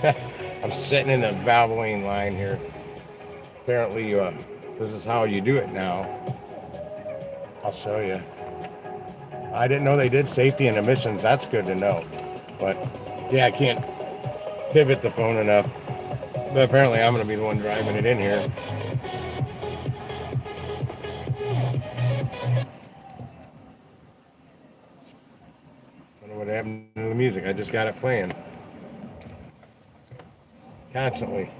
I'm sitting in the Valvoline line here. Apparently, this is how you do it now. I'll show you. I didn't know they did safety and emissions. That's good to know. But yeah, I can't pivot the phone enough. But apparently, I'm going to be the one driving it in here. I don't know what happened to the music. I just got it playing constantly.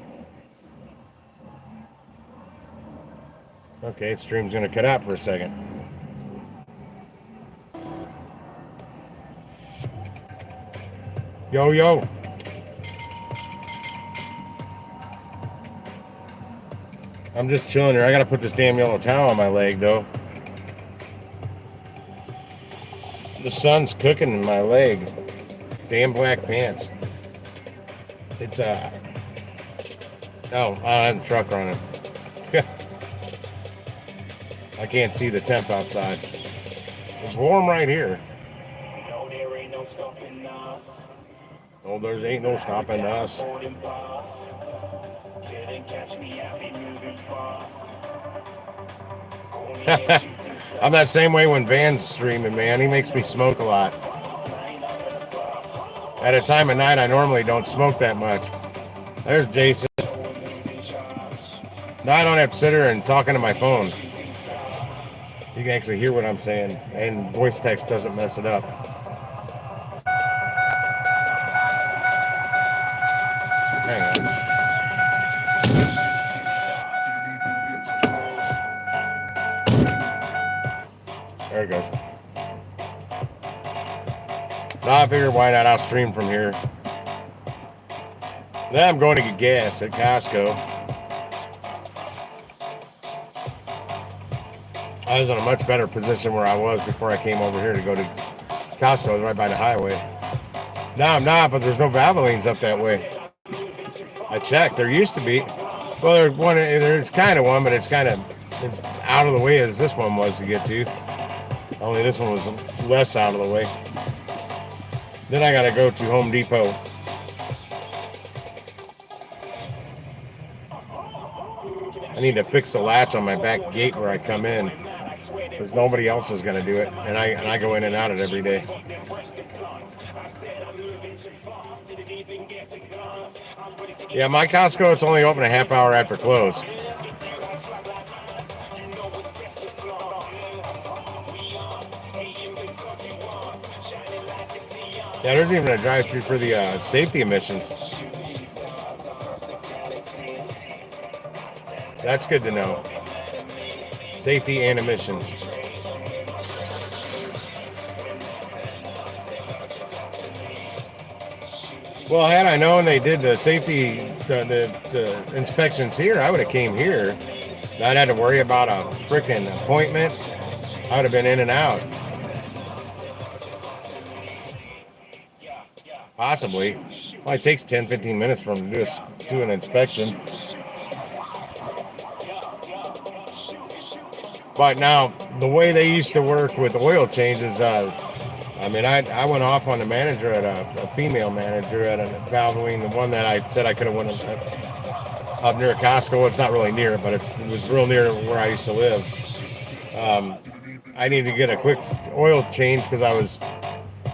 Okay, stream's going to cut out for a second. Yo, yo. I'm just chilling here. I got to put this damn yellow towel on my leg, though. The sun's cooking in my leg. Damn black pants. It's oh, I have the truck running. I can't see the temp outside. It's warm right here. No, there ain't no stopping us. Oh, there ain't no stopping us. Couldn't catch me, I've been moving fast. I'm that same way when Van's streaming, man. He makes me smoke a lot. At a time of night, I normally don't smoke that much. There's Jason. Now I don't have to sit here and talking to my phone. You can actually hear what I'm saying, and voice text doesn't mess it up. Hang on. There it goes. Now I figured why not? I'll stream from here. Then I'm going to get gas at Costco. I was in a much better position where I was before I came over here to go to Costco. It was right by the highway. Now I'm not, but there's no Valvolines up that way. I checked. There used to be. Well, there's one. There's kind of one, but it's kind of out of the way as this one was to get to. Only this one was less out of the way. Then I got to go to Home Depot. I need to fix the latch on my back gate where I come in, because nobody else is going to do it, and I go in and out it every day. Yeah, my Costco, it's only open a half hour after close. Yeah, there's even a drive-thru for the safety emissions. That's good to know. Safety and emissions. Well, had I known they did the safety, the inspections here, I would have came here. I'd had to worry about a freaking appointment. I would have been in and out. Possibly. Well, it takes 10, 15 minutes for them to do an inspection. But now, the way they used to work with oil changes, I went off on the manager at a female manager at a Valvoline, the one that I said I could have went up near Costco. It's not really near, but it was real near where I used to live. I needed to get a quick oil change because I was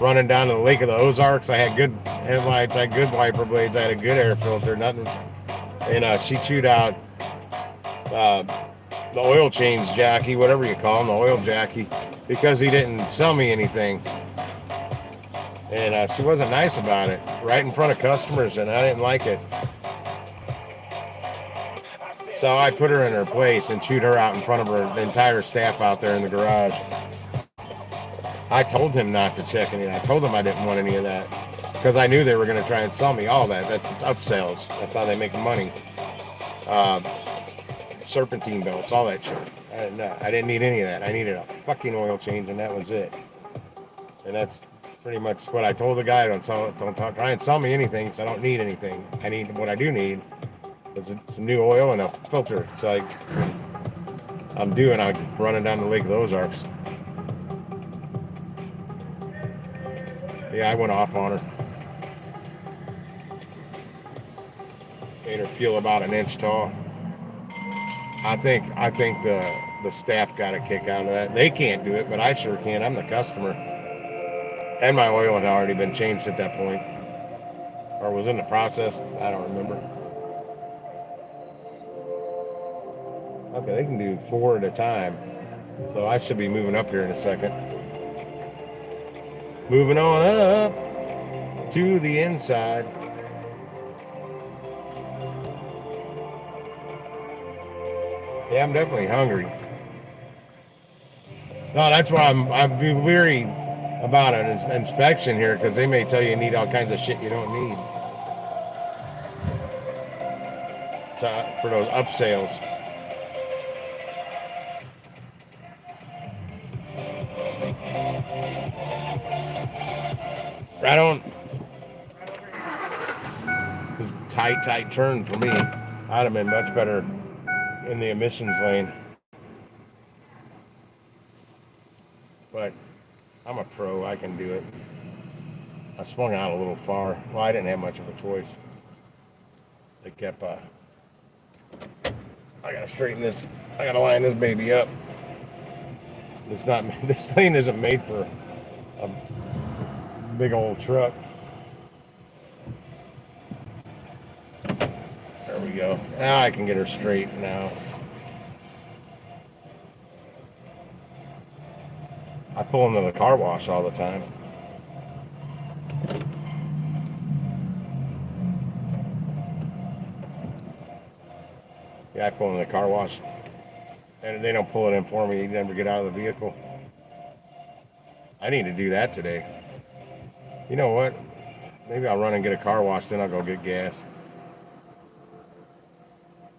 running down to the Lake of the Ozarks. I had good headlights, I had good wiper blades, I had a good air filter, nothing. And she chewed out the oil change jockey, whatever you call him, the oil jockey, because he didn't sell me anything. And she wasn't nice about it, right in front of customers, and I didn't like it. So I put her in her place and chewed her out in front of the entire staff out there in the garage. I told him not to check any of that. I told him I didn't want any of that because I knew they were going to try and sell me all that. That's upsells. That's how they make money. Serpentine belts, all that shit. I didn't need any of that. I needed a fucking oil change, and that was it. And that's pretty much what I told the guy. Don't try and sell me anything, because I don't need anything. I need what I do need is some new oil and a filter. It's like I'm running down the Lake of the Ozarks. Yeah, I went off on her. Made her feel about an inch tall. I think the staff got a kick out of that. They can't do it, but I sure can. I'm the customer. And my oil had already been changed at that point. Or was in the process. I don't remember. Okay, they can do 4 at a time. So I should be moving up here in a second. Moving on up to the inside. Yeah, I'm definitely hungry. No, that's why I'd be leery about an inspection here because they may tell you need all kinds of shit you don't need for those upsales. I don't. This tight turn for me. I'd have been much better in the emissions lane. But I'm a pro. I can do it. I swung out a little far. Well, I didn't have much of a choice. They kept. I gotta straighten this. I gotta line this baby up. It's not. This lane isn't made for a big old truck. There we go. Now I can get her straight now. I pull into the car wash all the time. Yeah, I pull in the car wash. And they don't pull it in for me. You never get out of the vehicle. I need to do that today. You know what? Maybe I'll run and get a car wash, then I'll go get gas.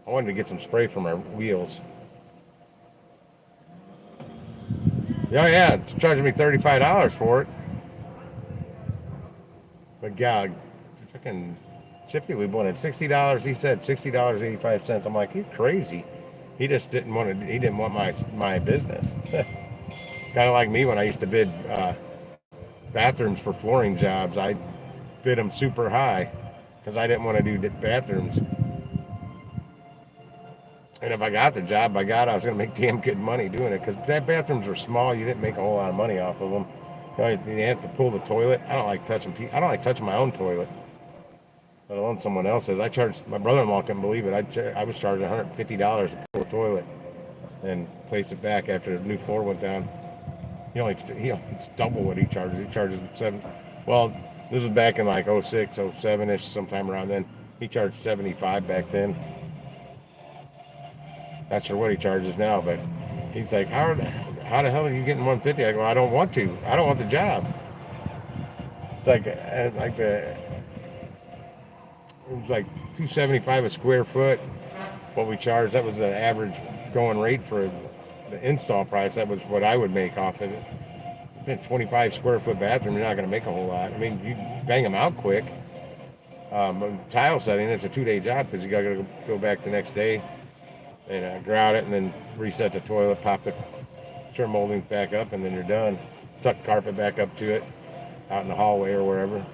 I wanted to get some spray for my wheels. Yeah, it's charging me $35 for it. But God, fucking Jiffy Lube wanted $60. He said $60.85. I'm like, you're crazy. He just didn't want to. He didn't want my business. Kind of like me when I used to bid bathrooms for flooring jobs. I bid them super high because I didn't want to do bathrooms. And if I got the job, by God, I was going to make damn good money doing it because bathrooms were small. You didn't make a whole lot of money off of them. You have to pull the toilet. I don't like touching my own toilet, let alone someone else's. I charged my brother-in-law couldn't believe it. I was charged $150 to pull the toilet and place it back after the new floor went down. It's double what he charges. He charges seven. Well, this was back in like 06, 07-ish, sometime around then. He charged 75 back then. Not sure what he charges now, but he's like, how the hell are you getting 150? I go, I don't want to. I don't want the job. It's like it was like $275 a square foot. What we charged, that was the average going rate for the install price. That was what I would make off of it. 25 square foot bathroom, you're not going to make a whole lot. I mean, you bang them out quick. Tile setting, it's a 2-day job because you got to go back the next day and grout it and then reset the toilet, pop the trim moldings back up, and then you're done. Tuck the carpet back up to it out in the hallway or wherever.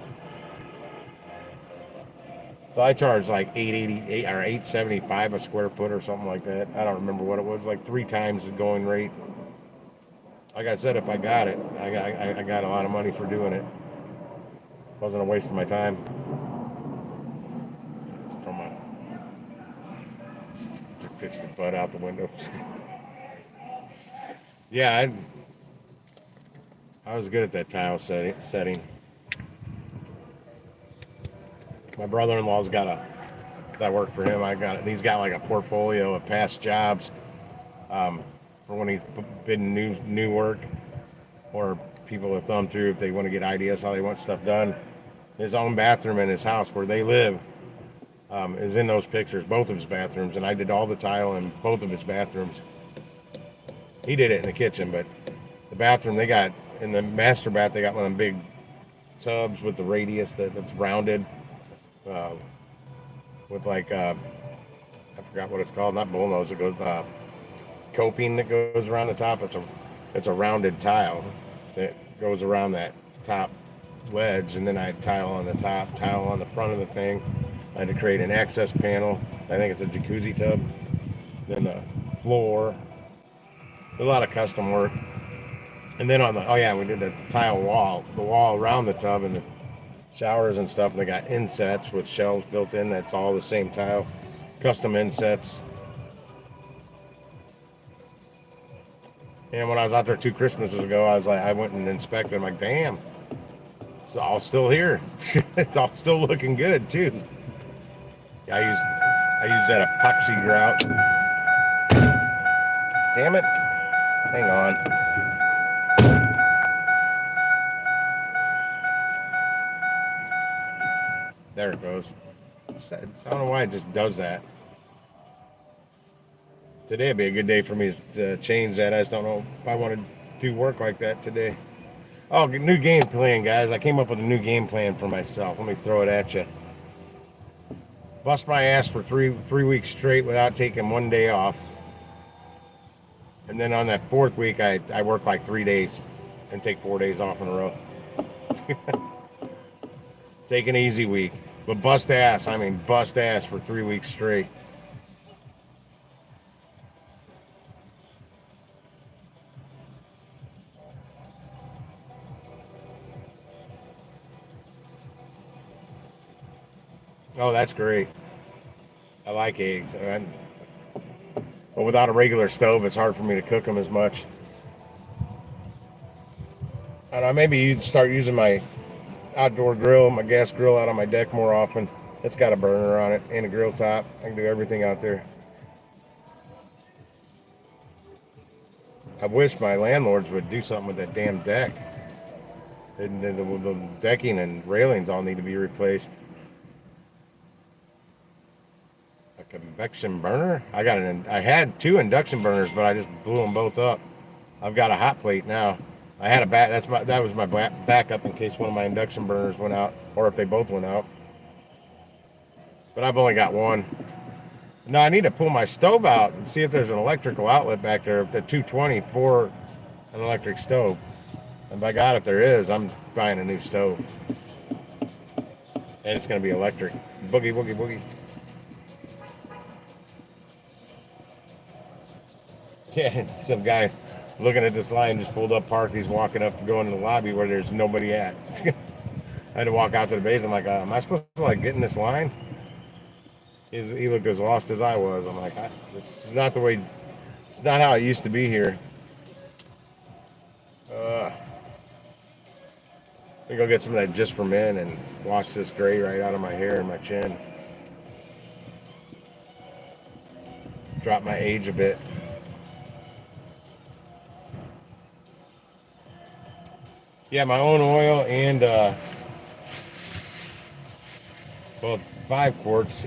So I charged like $888 or $875 a square foot or something like that. I don't remember what it was, like 3 times the going rate. Like I said, if I got it, I got a lot of money for doing it. Wasn't a waste of my time. Just throw my fix the butt out the window. Yeah, I was good at that tile setting. My brother-in-law's that worked for him. He's got like a portfolio of past jobs for when he's bidding new work, or people have thumb through if they want to get ideas how they want stuff done. His own bathroom in his house where they live is in those pictures, both of his bathrooms, and I did all the tile in both of his bathrooms. He did it in the kitchen, but the bathroom they got in the master bath, they got one of them big tubs with the radius that's rounded, with like I forgot what it's called, not bullnose. It goes coping that goes around the top. It's a rounded tile that goes around that top wedge, and then I tile on the top, tile on the front of the thing. I had to create an access panel. I think it's a jacuzzi tub. Then the floor. A lot of custom work. And then on the, oh yeah, we did the tile wall, the wall around the tub and the showers and stuff. And they got insets with shelves built in. That's all the same tile. Custom insets. And when I was out there 2 Christmases ago, I was like, I went and inspected. I'm like, damn, it's all still here. It's all still looking good too. I used that epoxy grout. Damn it! Hang on. There it goes. I don't know why it just does that. Today would be a good day for me to change that. I just don't know if I want to do work like that today. Oh, new game plan, guys. I came up with a new game plan for myself. Let me throw it at you. Bust my ass for three weeks straight without taking one day off. And then on that fourth week, I work like 3 days and take 4 days off in a row. Take an easy week. But bust ass. I mean, bust ass for 3 weeks straight. Oh, that's great. I like eggs. But without a regular stove, it's hard for me to cook them as much. I don't know, maybe you'd start using my outdoor grill, my gas grill out on my deck more often. It's got a burner on it and a grill top. I can do everything out there. I wish my landlords would do something with that damn deck. The decking and railings all need to be replaced. A convection burner? I had 2 induction burners, but I just blew them both up. I've got a hot plate now. I had a that was my backup in case one of my induction burners went out, or if they both went out. But I've only got one. Now I need to pull my stove out and see if there's an electrical outlet back there, the 220 for an electric stove. And by God, if there is, I'm buying a new stove. And it's going to be electric. Boogie, boogie, boogie. Yeah, some guy looking at this line just pulled up, parked. He's walking up to go into the lobby where there's nobody at. I had to walk out to the base. I'm like, am I supposed to like get in this line? He looked as lost as I was. I'm like, this is not the way. It's not how it used to be here. I'm gonna go get some of that just for men and wash this gray right out of my hair and my chin. Drop my age a bit. Yeah, my own oil and well, 5 quarts.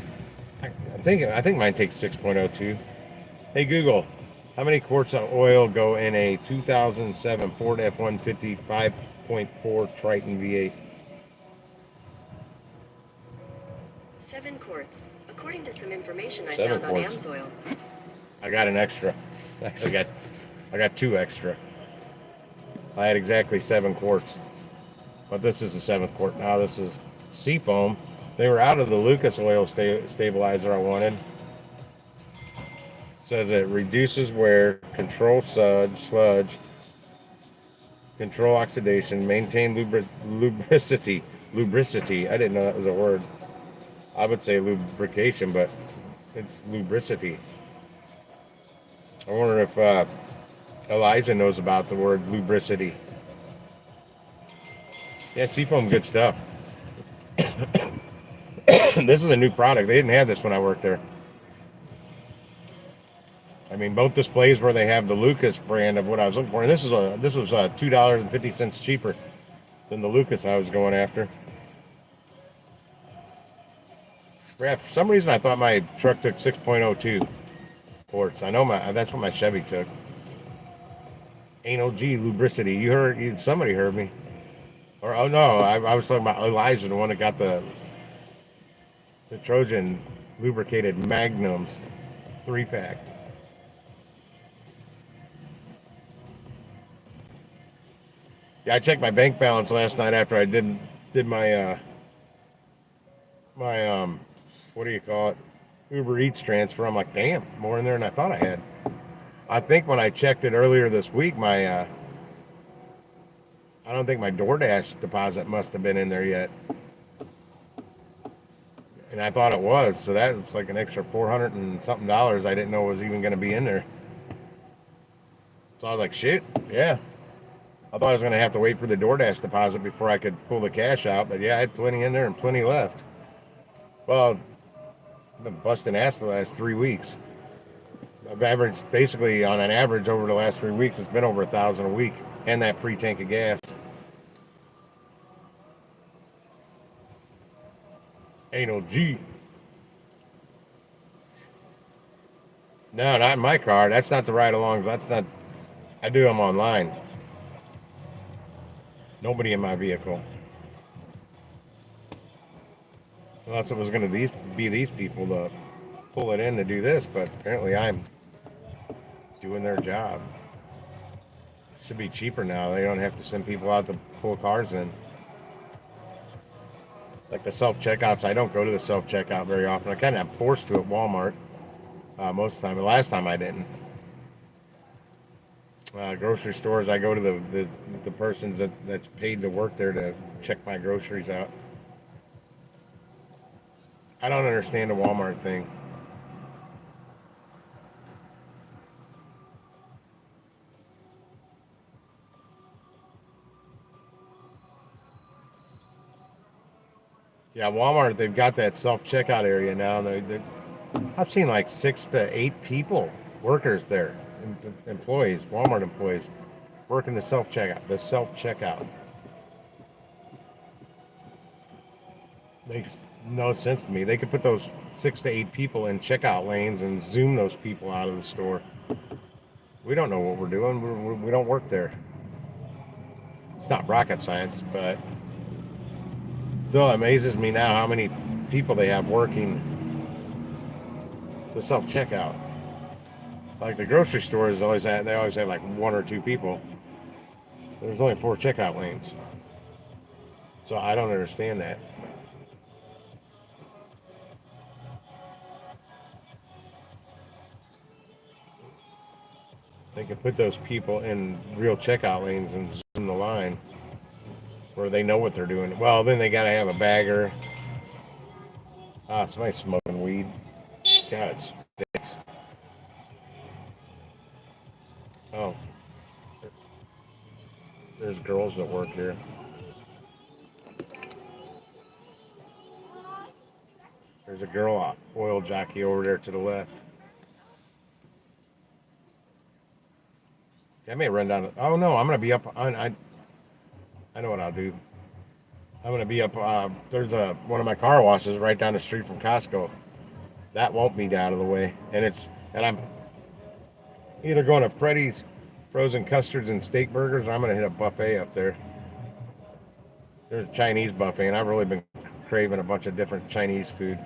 I think mine takes 6.02. Hey Google, how many quarts of oil go in a 2007 Ford F-150 5.4 Triton V8? 7 quarts, according to some information I 7 found on quarts. AMSOIL. I got an extra. I got 2 extra. I had exactly 7 quarts. But this is the 7th quart now. This is Seafoam. They were out of the Lucas oil stabilizer I wanted. It says it reduces wear, control sludge, control oxidation, maintain lubricity. Lubricity. I didn't know that was a word. I would say lubrication, but it's lubricity. I wonder if Elijah knows about the word lubricity. Yeah, Seafoam, good stuff. This is a new product. They didn't have this when I worked there. I mean, both displays where they have the Lucas brand of what I was looking for, and this was $2.50 cheaper than the Lucas I was going after. Yeah, for some reason I thought my truck took 6.02 quarts. I know that's what my Chevy took. Ain't no G lubricity. Somebody heard me. Or oh no, I was talking about Elijah, the one that got the Trojan lubricated Magnums 3-pack. Yeah, I checked my bank balance last night after I did my what do you call it? Uber Eats transfer. I'm like, damn, more in there than I thought I had. I think when I checked it earlier this week, my I don't think my DoorDash deposit must have been in there yet, and I thought it was. So that was like an extra $400 and something I didn't know was even going to be in there. So I was like, shit, yeah. I thought I was going to have to wait for the DoorDash deposit before I could pull the cash out, but yeah, I had plenty in there and plenty left. Well, I've been busting ass the last 3 weeks. I've averaged basically on an average over the last 3 weeks, it's been over 1,000 a week, and that free tank of gas. Ain't no G. No, not in my car. That's not the ride alongs. That's not. I do them online. Nobody in my vehicle. Unless it was going to be these people to pull it in to do this, but apparently I'm doing their job. Should be cheaper now. They don't have to send people out to pull cars in. Like the self checkouts, I don't go to the self checkout very often. I kind of am forced to at Walmart most of the time. The last time I didn't. Grocery stores, I go to the persons that's paid to work there to check my groceries out. I don't understand the Walmart thing. Yeah, Walmart, they've got that self checkout area now. I've seen like 6 to 8 people, workers there, employees, Walmart employees, working the self checkout. The self checkout makes no sense to me. They could put those 6 to 8 people in checkout lanes and zoom those people out of the store. We don't know what we're doing. We don't work there. It's not rocket science, but still amazes me now how many people they have working the self checkout. Like the grocery stores they always have like 1 or 2 people. There's only 4 checkout lanes. So I don't understand that. They can put those people in real checkout lanes and zoom the line where they know what they're doing. Well, then they got to have a bagger. Somebody's smoking weed. God, it stinks. Oh, there's girls that work here. There's a girl oil jockey over there to the left. I may run down. Oh no, I'm gonna be up on. I know what I'll do. I'm gonna be up. There's one of my car washes right down the street from Costco. That won't be out of the way, and I'm either going to Freddy's frozen custards and steak burgers, or I'm gonna hit a buffet up there. There's a Chinese buffet, and I've really been craving a bunch of different Chinese food.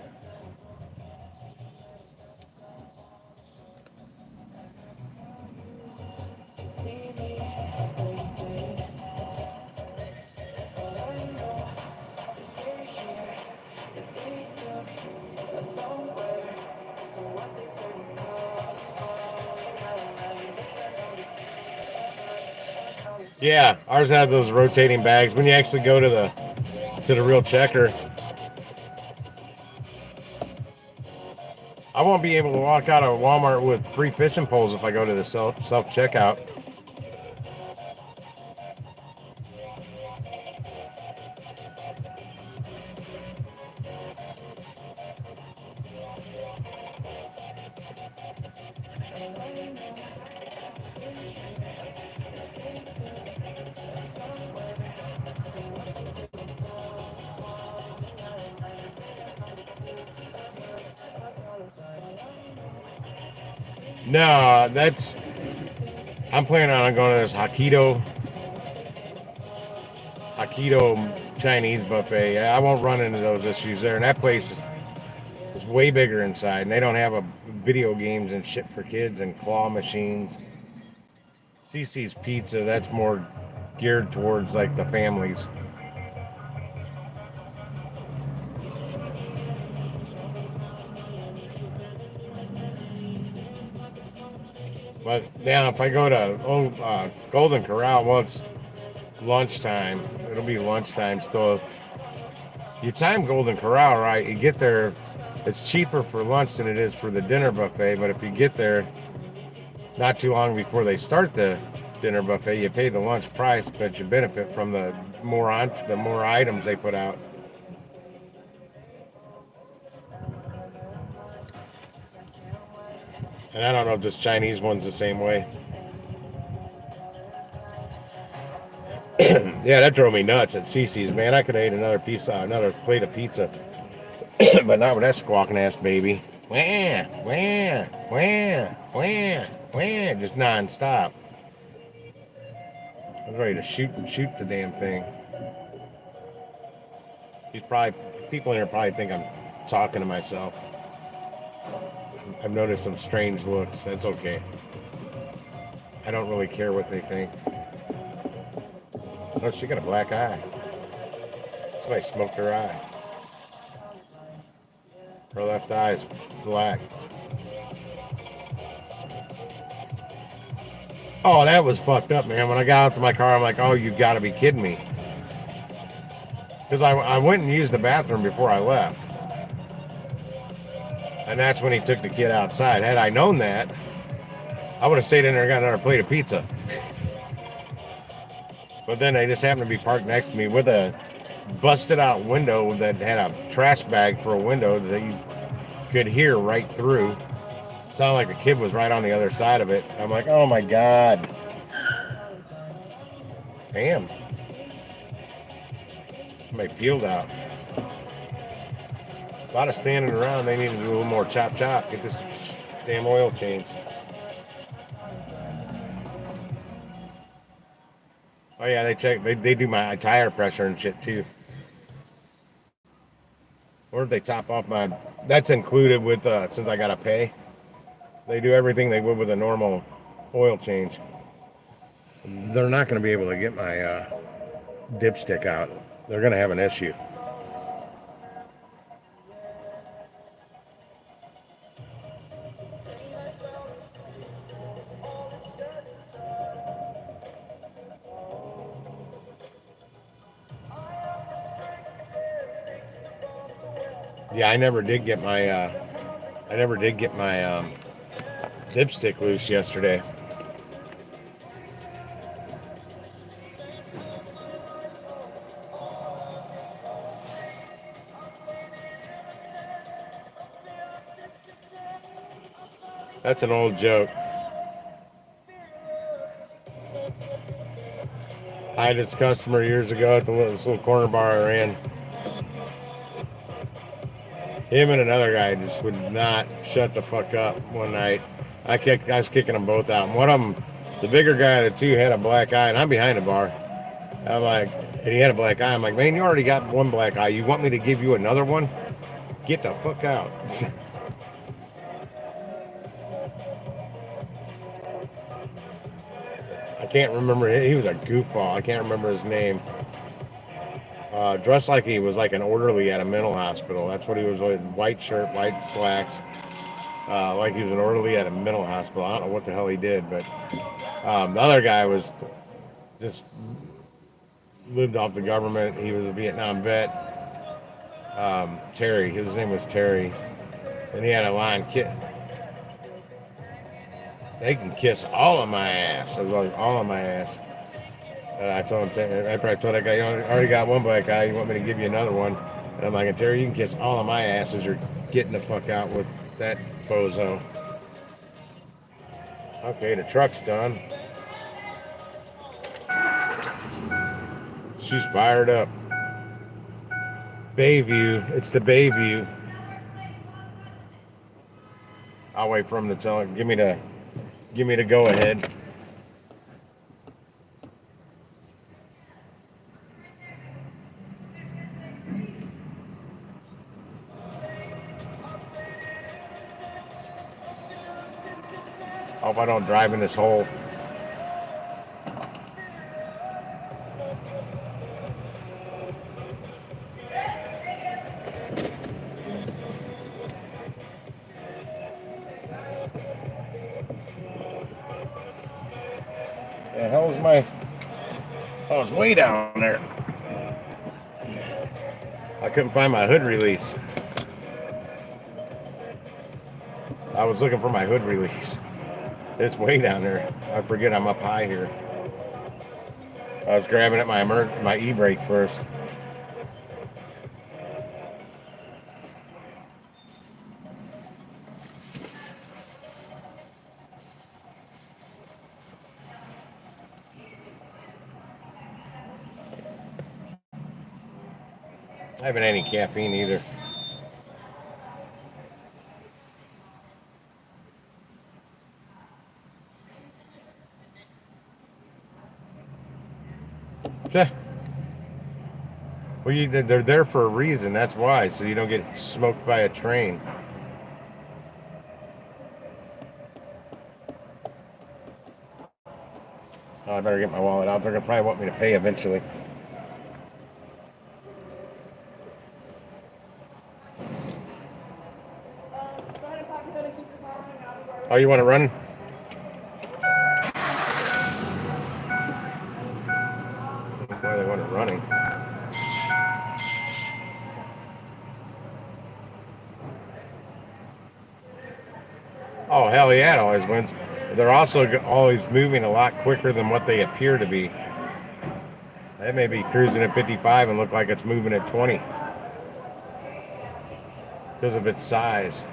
Yeah, ours has those rotating bags. When you actually go to the real checker, I won't be able to walk out of Walmart with 3 fishing poles if I go to the self checkout. No, I'm planning on going to this Aikido Chinese buffet. I won't run into those issues there. And that place is way bigger inside, and they don't have video games and shit for kids and claw machines. CC's Pizza, that's more geared towards like the families. But now if I go to Golden Corral, well, it's lunchtime. It'll be lunchtime still. You time Golden Corral right, you get there. It's cheaper for lunch than it is for the dinner buffet. But if you get there not too long before they start the dinner buffet, you pay the lunch price, but you benefit from the more items they put out. And I don't know if this Chinese one's the same way. Yeah, that drove me nuts at Cece's, man. I could have ate another plate of pizza, but not with that squawking ass baby. Wah, wah, wah, wah, wah, just nonstop. I was ready to shoot the damn thing. People in here probably think I'm talking to myself. I've noticed some strange looks. That's okay. I don't really care what they think. Oh, she got a black eye. Somebody smoked her eye. Her left eye is black. Oh, that was fucked up, man. When I got out to my car, I'm like, oh, you gotta be kidding me. Because I went and used the bathroom before I left. And that's when he took the kid outside. Had I known that, I would have stayed in there and got another plate of pizza. But then they just happened to be parked next to me with a busted out window that had a trash bag for a window that you could hear right through. Sounded like a kid was right on the other side of it. I'm like, oh my God. Damn. Somebody peeled out. A lot of standing around. They need to do a little more chop. Get this damn oil changed. Oh yeah, they do my tire pressure and shit too. Or if they top off my, that's included with since I gotta pay. They do everything they would with a normal oil change. They're not gonna be able to get my dipstick out. They're gonna have an issue. Yeah, I never did get my dipstick loose yesterday. That's an old joke. I had this customer years ago at this little corner bar I ran. Him and another guy just would not shut the fuck up one night. I was kicking them both out. And one of them, the bigger guy of the two, had a black eye, and I'm behind the bar. I'm like, and he had a black eye. I'm like, man, you already got one black eye. You want me to give you another one? Get the fuck out. I can't remember. He was a goofball. I can't remember his name. Dressed like he was like an orderly at a mental hospital. That's what he was. White shirt, white slacks. Like he was an orderly at a mental hospital. I don't know what the hell he did, but the other guy was just lived off the government. He was a Vietnam vet. Terry. His name was Terry. And he had a line, they can kiss all of my ass. I was like, all of my ass. And I told him, after I told that guy, you already got one black eye, you want me to give you another one? And I'm like, Terry, you can kiss all of my asses. You're getting the fuck out with that bozo. Okay, the truck's done. She's fired up. Bayview. It's the Bayview. I'll wait for him to tell him. Give me the go ahead. Hope I don't drive in this hole. The hell is my... Oh, it's way down there. I couldn't find my hood release. I was looking for my hood release. It's way down there. I forget I'm up high here. I was grabbing at my e-brake first. I haven't had any caffeine either. Well, they're there for a reason. That's why, so you don't get smoked by a train. Oh, I better get my wallet out. They're gonna probably want me to pay eventually. Oh, you want to run? Why they want it running? Oh, hell yeah, it always wins. They're also always moving a lot quicker than what they appear to be. They may be cruising at 55 and look like it's moving at 20 because of its size.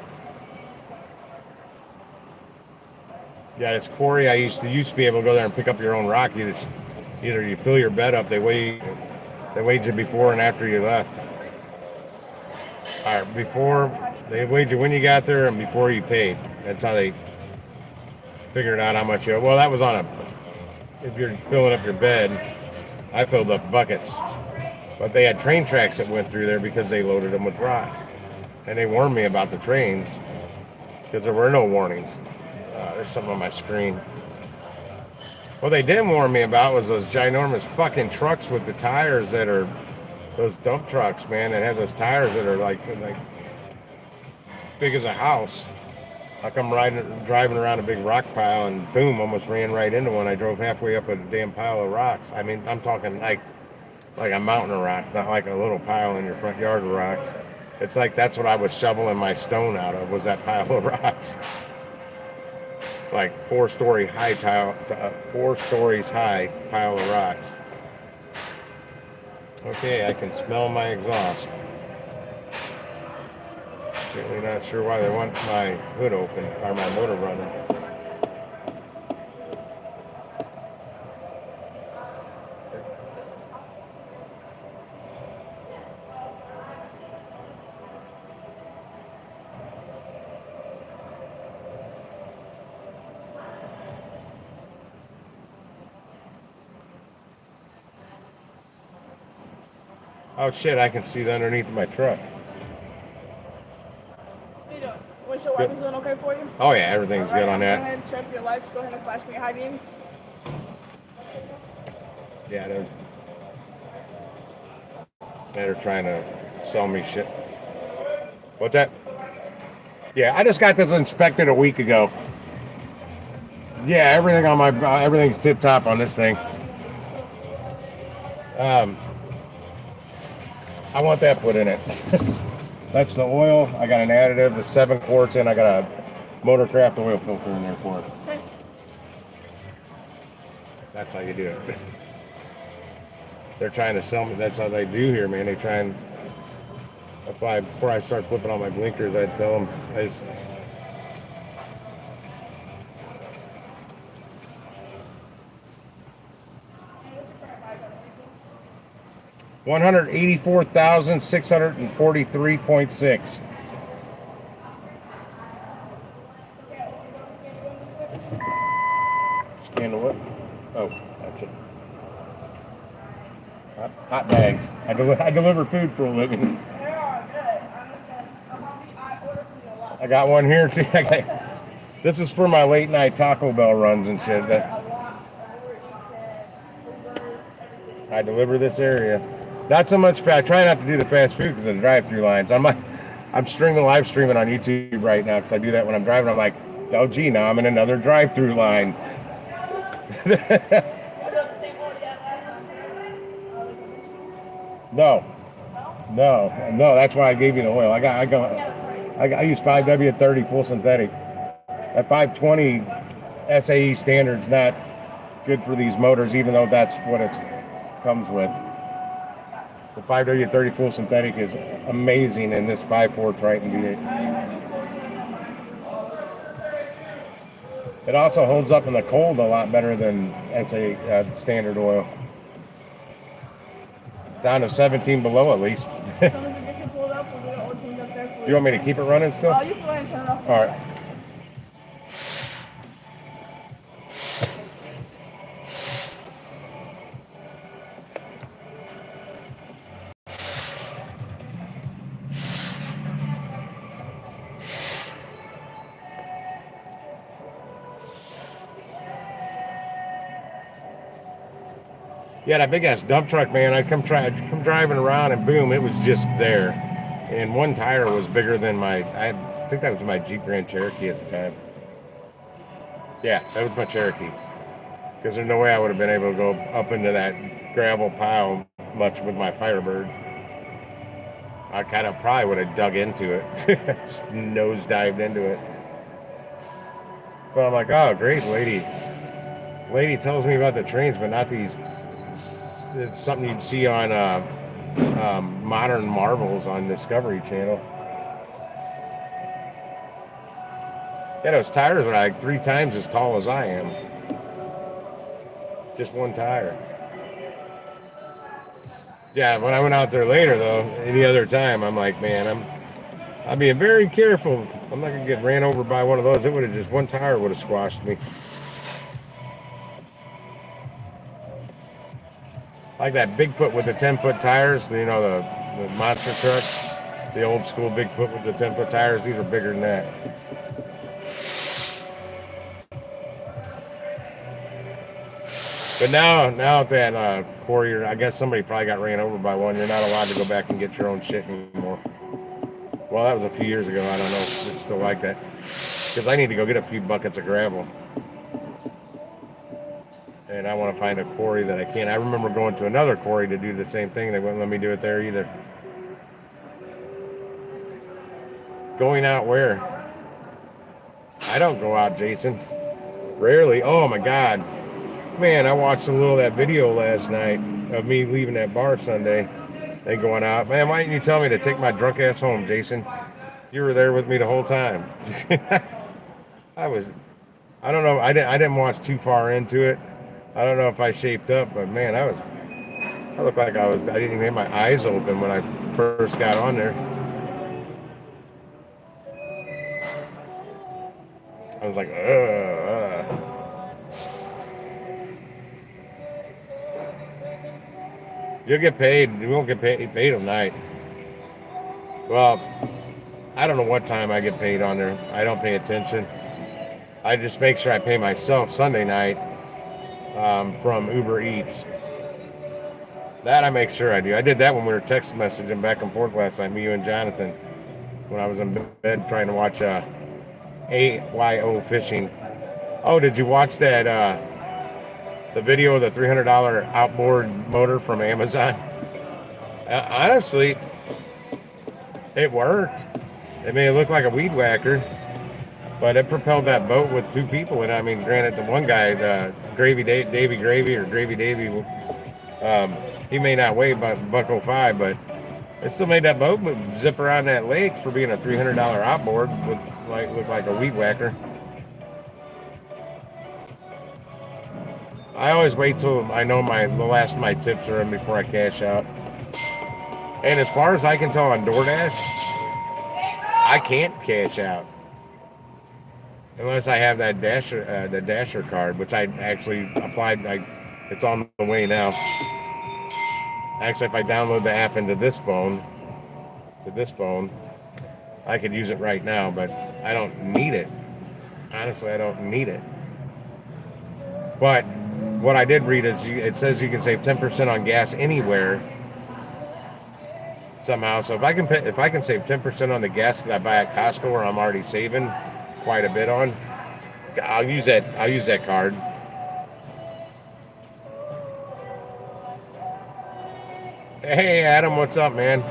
Yeah, it's quarry. I used to be able to go there and pick up your own rock. You just either you fill your bed up. They weighed you before and after you left. All right, before they weighed you when you got there and before you paid. That's how they figured out how much you. Well, that was on a. If you're filling up your bed, I filled up buckets, but they had train tracks that went through there because they loaded them with rock, and they warned me about the trains because there were no warnings. There's something on my screen. What they didn't warn me about was those ginormous fucking trucks with the tires that are those dump trucks, man, that have those tires that are like big as a house. Like I'm driving around a big rock pile and boom, almost ran right into one. I drove halfway up a damn pile of rocks. I mean, I'm talking like a mountain of rocks, not like a little pile in your front yard of rocks. It's like that's what I was shoveling my stone out of, was that pile of rocks. Like 4 stories high pile of rocks. Okay, I can smell my exhaust. Really not sure why they want my hood open or my motor running. Oh shit, I can see the underneath of my truck. Windshield wipers doing okay for you? Oh yeah, everything's good on that. Go ahead and check your lights. Go ahead and flash me your high beams. Yeah, they're trying to sell me shit. What's that? Yeah, I just got this inspected a week ago. Yeah, everything on my everything's tip top on this thing. I want that put in it. That's the oil. I got an additive, the 7 quarts in. I got a Motorcraft oil filter in there for it. Okay. That's how you do it. They're trying to sell me. That's how they do here, man. They try and. Before I start flipping on my blinkers, I'd tell them. $184,643.6. Scan the what? Oh, that's it. Hot bags. I deliver food for a living. They are good. I understand. I order from you a lot. I got one here too. This is for my late night Taco Bell runs and shit. I deliver this area. Not so much. I try not to do the fast food because of the drive-through lines. I'm live streaming on YouTube right now because I do that when I'm driving. I'm like, oh gee, now I'm in another drive-through line. No, no. That's why I gave you the oil. I use 5W30 full synthetic. That 520 SAE standard's not good for these motors, even though that's what it comes with. The 5W30 full synthetic is amazing in this 5.4 Triton V8. It also holds up in the cold a lot better than standard oil. Down to 17 below at least. You want me to keep it running still? Oh, you can go ahead and turn it off. All right. Yeah, that big ass dump truck, man. I come driving around and boom, it was just there. And one tire was bigger than I think that was my Jeep Grand Cherokee at the time. Yeah, that was my Cherokee. Because there's no way I would have been able to go up into that gravel pile much with my Firebird. I kind of probably would have dug into it, nose dived into it. But I'm like, oh, great, lady tells me about the trains, but not these. It's something you'd see on Modern Marvels on Discovery Channel. Yeah, those tires are like 3 times as tall as I am. Just one tire. Yeah, when I went out there later, though, any other time, I'm like, man, I'm being very careful. I'm not gonna get ran over by one of those. It would have just one tire would have squashed me. Like that Bigfoot with the 10-foot tires, you know, the monster truck, the old school Bigfoot with the 10-foot tires. These are bigger than that. But now at that quarry, I guess somebody probably got ran over by one. You're not allowed to go back and get your own shit anymore. Well, that was a few years ago. I don't know if it's still like that. Because I need to go get a few buckets of gravel. And I want to find a quarry that I can. I remember going to another quarry to do the same thing. They wouldn't let me do it there either. Going out where? I don't go out, Jason. Rarely. Oh my God. Man, I watched a little of that video last night of me leaving that bar Sunday and going out. Man, why didn't you tell me to take my drunk ass home, Jason? You were there with me the whole time. I don't know. I didn't watch too far into it. I don't know if I shaped up, but man, I looked like I didn't even have my eyes open when I first got on there. I was like, You'll get paid. You won't get paid tonight. Well, I don't know what time I get paid on there. I don't pay attention. I just make sure I pay myself Sunday night from Uber Eats. That I make sure I do. I did that when we were text messaging back and forth last night, me, you, and Jonathan, when I was in bed trying to watch AYO fishing. Oh, did you watch that? The video of the $300 outboard motor from Amazon? Honestly, it worked. It may look like a weed whacker, but it propelled that boat with 2 people in it. I mean, granted, the one guy, the Davy Gravy, he may not weigh about $105, but it still made that boat zip around that lake for being a $300 outboard with look like a weed whacker. I always wait till I know the last of my tips are in before I cash out. And as far as I can tell on DoorDash, I can't cash out unless I have that Dasher card, which I actually applied. It's on the way now. Actually, if I download the app into this phone, I could use it right now, but I don't need it. Honestly, I don't need it. But what I did read is it says you can save 10% on gas anywhere somehow. So if I can save 10% on the gas that I buy at Costco, where I'm already saving quite a bit on, I'll use that card. Hey, Adam, what's up, man?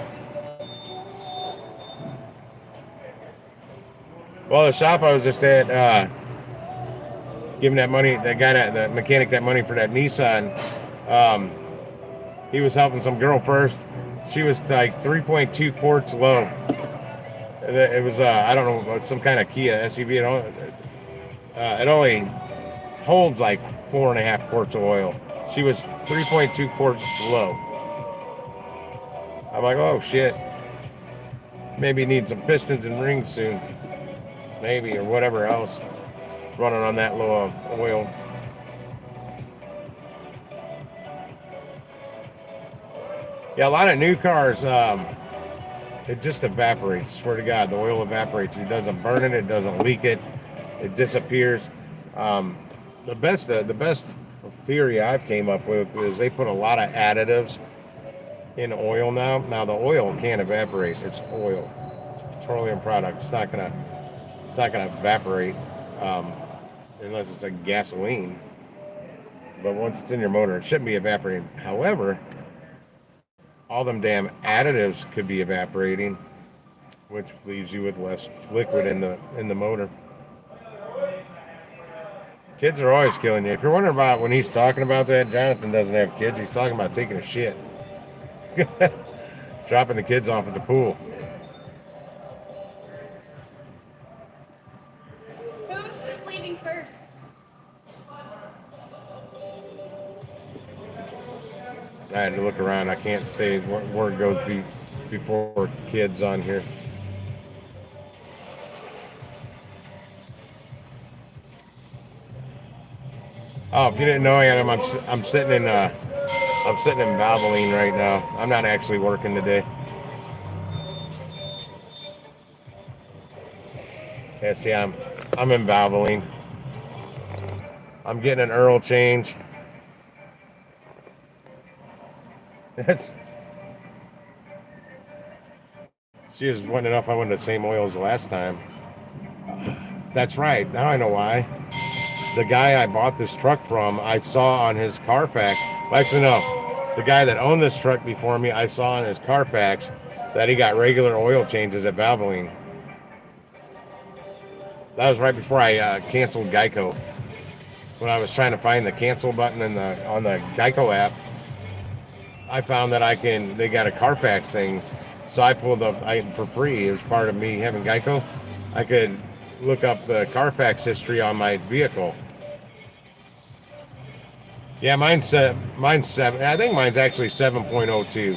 Well, the shop I was just at, giving that money, that guy, the mechanic, that money for that Nissan. Um, he was helping some girl first. She was like 3.2 quarts low. It was, I don't know, some kind of Kia SUV. It only holds like 4.5 quarts of oil. She was 3.2 quarts low. I'm like, oh shit. Maybe need some pistons and rings soon. Maybe, or whatever else. Running on that low of oil. Yeah, a lot of new cars, it just evaporates. Swear to God, the oil evaporates. It doesn't burn it. It doesn't leak it. It disappears. Um, the best theory I've came up with is they put a lot of additives in oil now. Now the oil can't evaporate. It's oil, it's a petroleum product. It's not gonna evaporate unless it's like gasoline. But once it's in your motor, it shouldn't be evaporating. However, all them damn additives could be evaporating, which leaves you with less liquid in the motor. Kids are always killing you. If you're wondering about when he's talking about that, Jonathan doesn't have kids. He's talking about taking a shit, dropping the kids off at the pool. Who's leaving first? I had to look around. I can't say what word goes before kids on here. Oh, if you didn't know, Adam, I'm sitting in Valvoline right now. I'm not actually working today. Yeah, see, I'm in Valvoline. I'm getting an oil change. That's She was wondering if I wanted the same oil as the last time. That's right. Now I know why. The guy I bought this truck from, I saw on his Carfax. Actually, no. The guy that owned this truck before me, I saw on his Carfax that he got regular oil changes at Valvoline. That was right before I canceled Geico. When I was trying to find the cancel button on the Geico app, I found that they got a Carfax thing. So I pulled up for free. It was part of me having Geico. I could look up the Carfax history on my vehicle. Yeah, mine's 7. I think mine's actually 7.02.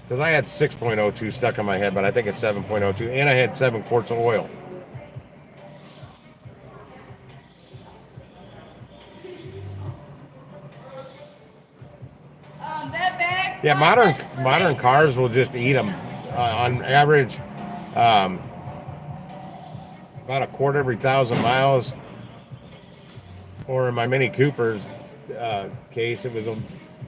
Because I had 6.02 stuck in my head, but I think it's 7.02. And I had 7 quarts of oil. That bag's Yeah, not modern cars will just eat them. On average, about a quart every 1,000 miles. Or in my Mini Cooper's case,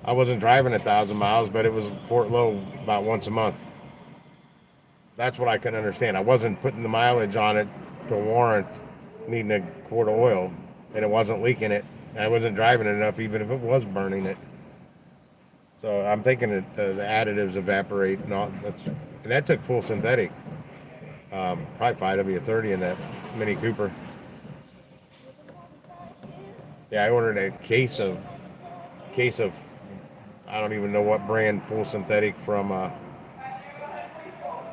I wasn't driving 1,000 miles, but it was quart low about once a month. That's what I couldn't understand. I wasn't putting the mileage on it to warrant needing a quart of oil, and it wasn't leaking it. I wasn't driving it enough, even if it was burning it. So I'm thinking that the additives evaporate, and that took full synthetic. Probably 5W30 in that Mini Cooper. Yeah, I ordered a case of I don't even know what brand full synthetic from.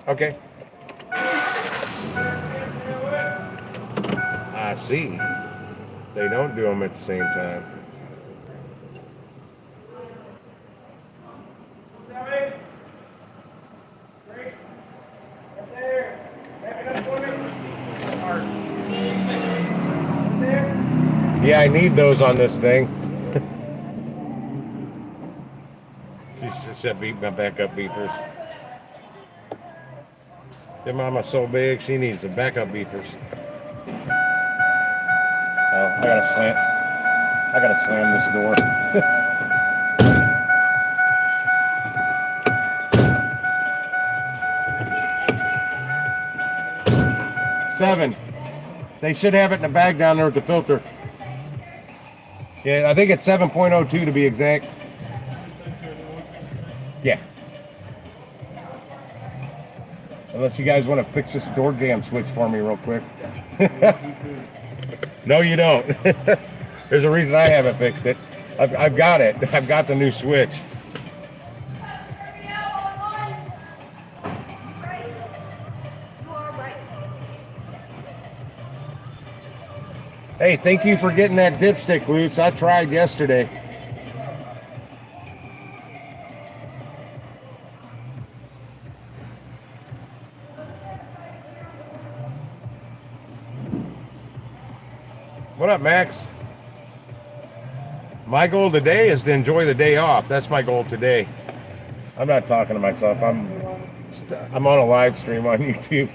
Okay. I see. They don't do them at the same time. Yeah, I need those on this thing. She said beep my backup beepers. Your mama's so big, she needs the backup beepers. Oh, I gotta slam this door. 7. They should have it in the bag down there with the filter. Yeah, I think it's 7.02 to be exact. Yeah. Unless you guys want to fix this door jam switch for me real quick. No, you don't. There's a reason I haven't fixed it. I've got it. I've got the new switch. Hey, thank you for getting that dipstick loose. I tried yesterday. What up, Max? My goal today is to enjoy the day off. That's my goal today. I'm not talking to myself. I'm on a live stream on YouTube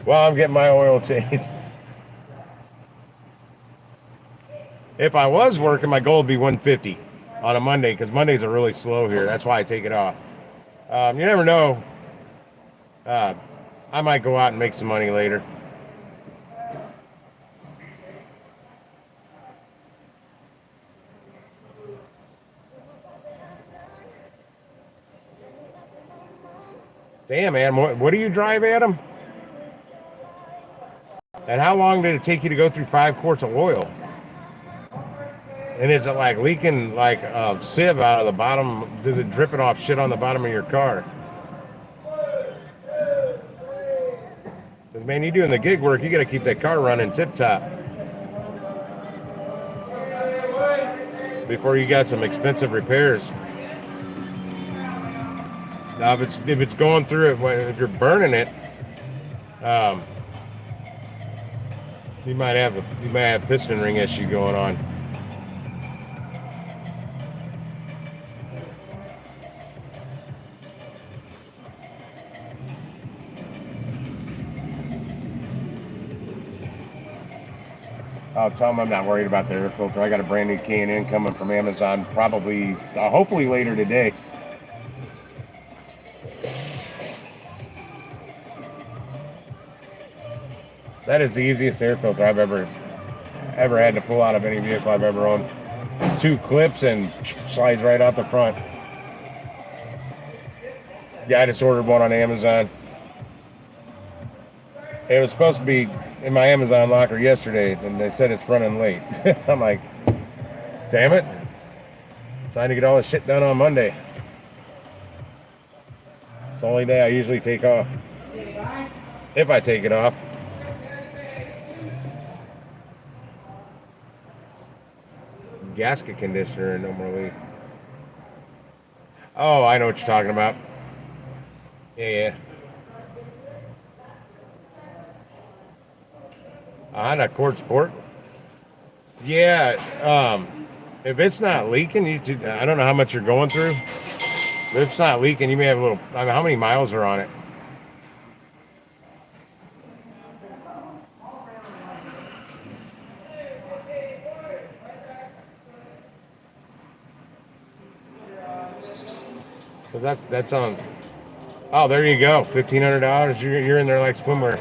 while I'm getting my oil changed. If I was working, my goal would be 150 on a Monday because Mondays are really slow here. That's why I take it off. You never know. I might go out and make some money later. Damn, man. What do you drive, Adam? And how long did it take you to go through 5 quarts of oil? And is it like leaking like a sieve out of the bottom? Is it dripping off shit on the bottom of your car? Because, man, you doing the gig work, you got to keep that car running tip-top before you got some expensive repairs. Now, if it's going through it, if you're burning it, you might have piston ring issue going on. I'll tell them I'm not worried about the air filter. I got a brand new K&N coming from Amazon, probably, hopefully later today. That is the easiest air filter I've ever had to pull out of any vehicle I've ever owned. 2 clips and slides right out the front. Yeah, I just ordered one on Amazon. It was supposed to be in my Amazon locker yesterday, and they said it's running late. I'm like, damn it. Trying to get all this shit done on Monday. It's the only day I usually take off. If I take it off. Gasket conditioner and no more leak. Oh, I know what you're talking about. Yeah. On a quart sport. Yeah. If it's not leaking, I don't know how much you're going through. But if it's not leaking, you may have a little. I mean, how many miles are on it? Because that's on. Oh, there you go. $1,500. You're in there like swimwear.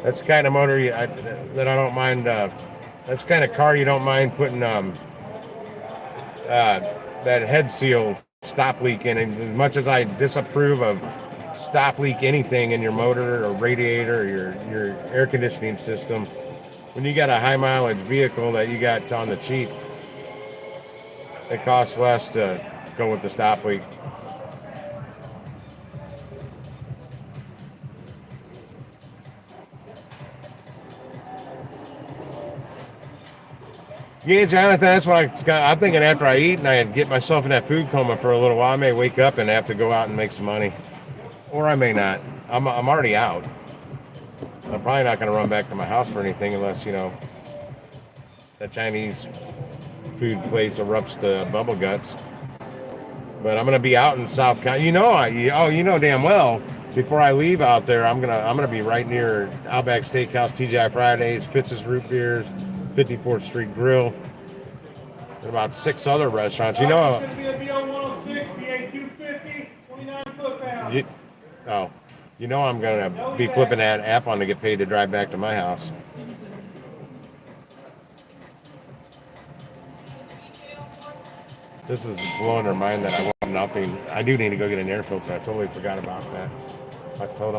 That's the kind of motor that I don't mind. That's the kind of car you don't mind putting that head seal stop leak in. And as much as I disapprove of stop leak anything in your motor or radiator or your air conditioning system, when you got a high mileage vehicle that you got on the cheap, it costs less to go with the stop leak. Yeah, Jonathan, that's what I'm thinking. After I eat and I get myself in that food coma for a little while, I may wake up and have to go out and make some money, or I may not. I'm already out. I'm probably not going to run back to my house for anything unless that Chinese food place erupts the bubble guts. But I'm going to be out in South County. You know damn well. Before I leave out there, I'm gonna be right near Outback Steakhouse, TGI Fridays, Fitz's Root Beers, 54th Street Grill, and about 6 other restaurants. You know. It's going to be a BO 106, BA 250, 29 foot-pounds. You know I'm gonna be flipping that app on to get paid to drive back to my house. This is blowing her mind that I want nothing. I do need to go get an air filter. I totally forgot about that. I told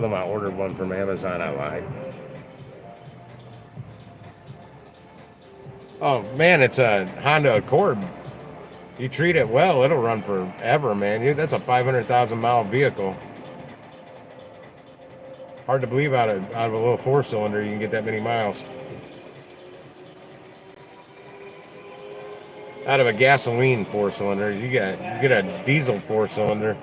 them I ordered one from Amazon. I lied. Oh man, it's a Honda Accord. You treat it well, it'll run forever, man. That's a 500,000 mile vehicle. Hard to believe out of a little 4-cylinder you can get that many miles. Out of a gasoline 4-cylinder, you get a diesel 4-cylinder.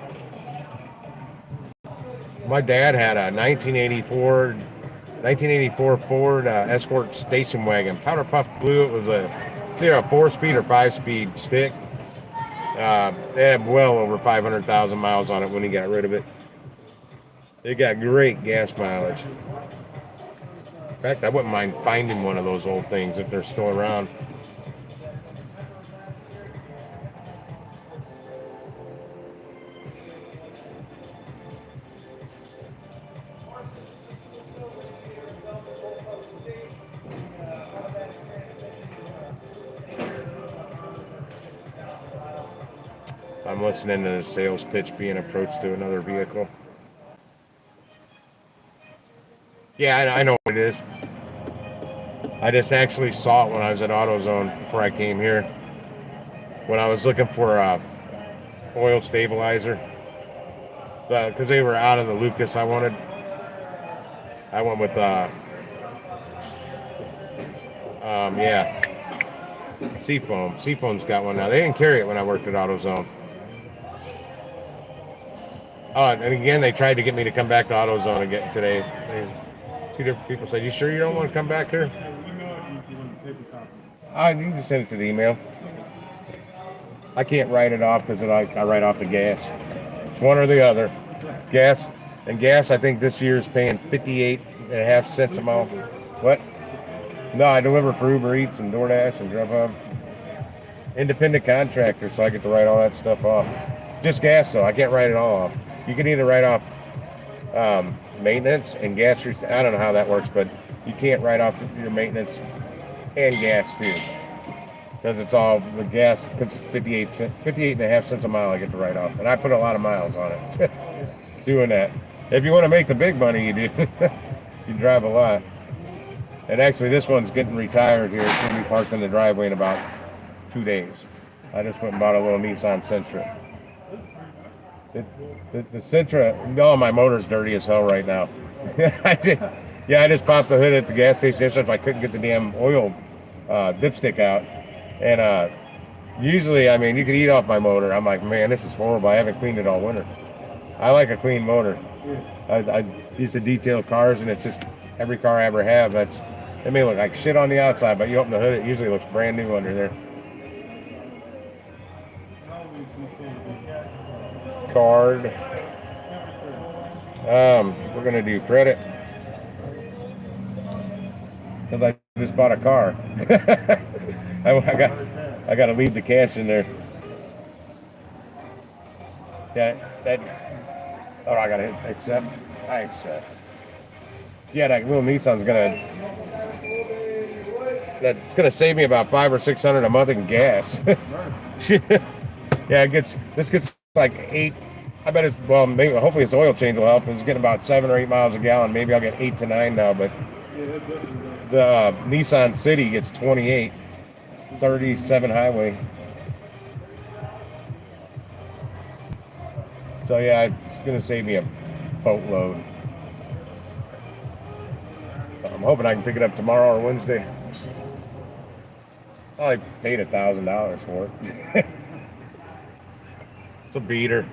My dad had a 1984 Ford Escort station wagon, powder puff blue. It was either a 4-speed or 5-speed stick. They had well over 500,000 miles on it when he got rid of it. It got great gas mileage. In fact, I wouldn't mind finding one of those old things if they're still around. I'm listening to the sales pitch being approached to another vehicle. Yeah, I know what it is. I just actually saw it when I was at AutoZone before I came here. When I was looking for a oil stabilizer. Because they were out of the Lucas I wanted. I went with, Seafoam. Seafoam's got one now. They didn't carry it when I worked at AutoZone. Oh, and again, they tried to get me to come back to AutoZone again today. Two different people said, "You sure you don't want to come back here?" I need to send it to the email. I can't write it off because I write off the gas. It's one or the other. Gas, I think this year is paying 58.5 cents a mile. What? No, I deliver for Uber Eats and DoorDash and Grubhub. Independent contractor, so I get to write all that stuff off. Just gas, though. I can't write it all off. You can either write off maintenance and gas. I don't know how that works, but you can't write off your maintenance and gas, too. Because it's all the gas, it's 58.5 cents a mile I get to write off. And I put a lot of miles on it doing that. If you want to make the big money, you do. You drive a lot. And actually, this one's getting retired here. It's going to be parked in the driveway in about 2 days. I just went and bought a little Nissan Sentra. The Sentra, no, my motor's dirty as hell right now. I just popped the hood at the gas station yesterday if I couldn't get the damn oil dipstick out. And usually, I mean, you could eat off my motor. I'm like, man, this is horrible. I haven't cleaned it all winter. I like a clean motor. I used to detail cars, and it's just every car I ever have. It may look like shit on the outside, but you open the hood, it usually looks brand new under there. Card. We're gonna do credit because I just bought a car. I got to leave the cash in there. Oh, I gotta hit accept. I accept. Yeah, that little Nissan's that's gonna save me about $500 or $600 a month in gas. Yeah, this gets like 8. I bet maybe hopefully this oil change will help. It's getting about 7 or 8 miles a gallon. Maybe I'll get 8 to 9 now, but the Nissan City gets 28, 37 highway. So yeah, it's gonna save me a boatload. I'm hoping I can pick it up tomorrow or Wednesday. I paid $1,000 for it. It's a beater.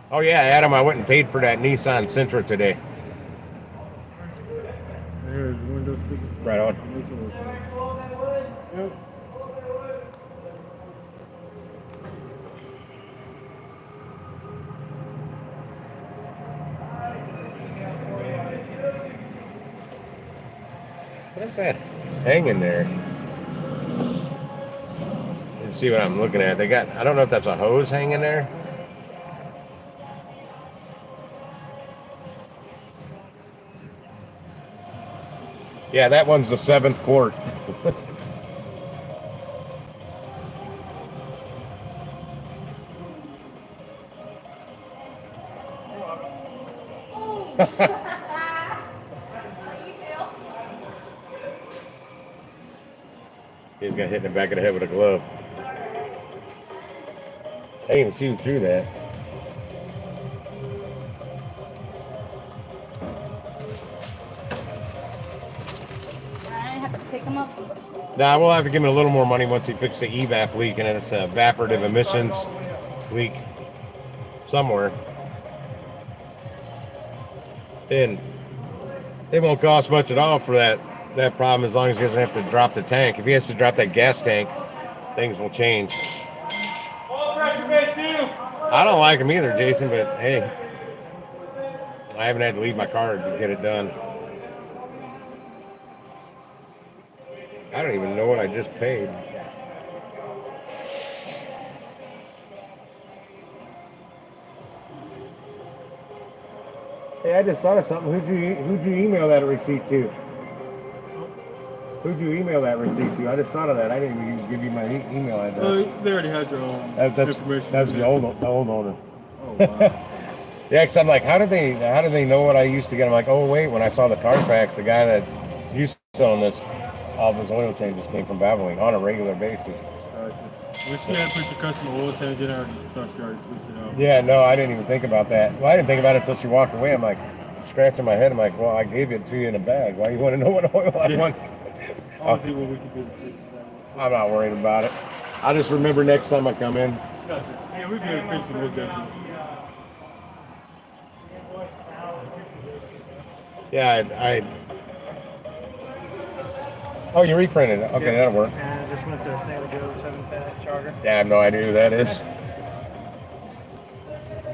Oh yeah, Adam, I went and paid for that Nissan Sentra today. Right on. What's that hanging there? Let's see what I'm looking at. I don't know if that's a hose hanging there. Yeah, that one's the 7th quart. He's got hit in the back of the head with a glove. I didn't even see who threw that. I have to pick them up. Nah, we'll have to give him a little more money once he fixes the evap leak, and it's a evaporative emissions leak somewhere. And it won't cost much at all for that problem as long as he doesn't have to drop the tank. If he has to drop that gas tank, things will change. Oil pressure bed too. I don't like them either, Jason, but hey, I haven't had to leave my car to get it done. I don't even know what I just paid. Hey, I just thought of something. Who'd you email that receipt to? Who'd you email that receipt to? I just thought of that. I didn't even give you my email address. They already had your own information. That's the old owner. Oh, wow. Yeah, because I'm like, how did they know what I used to get? I'm like, oh wait, when I saw the Carfax, the guy that used to own this, all of his oil changes came from Valvoline on a regular basis. We should have put your customer oil change in our thought she already switched it out. Yeah, no, I didn't even think about that. Well, I didn't think about it until she walked away. I'm like, scratching my head. I'm like, well, I gave it to you in a bag. Why you want to know what oil I want? I'll see what we can do to fix that. I'm not worried about it. I'll just remember next time I come in. Gotcha. Yeah, we'll be able to fix it most definitely. Yeah, oh, you reprinted it. Okay, that'll work. I just went to San Diego 7 charger. Yeah, I have no idea who that is.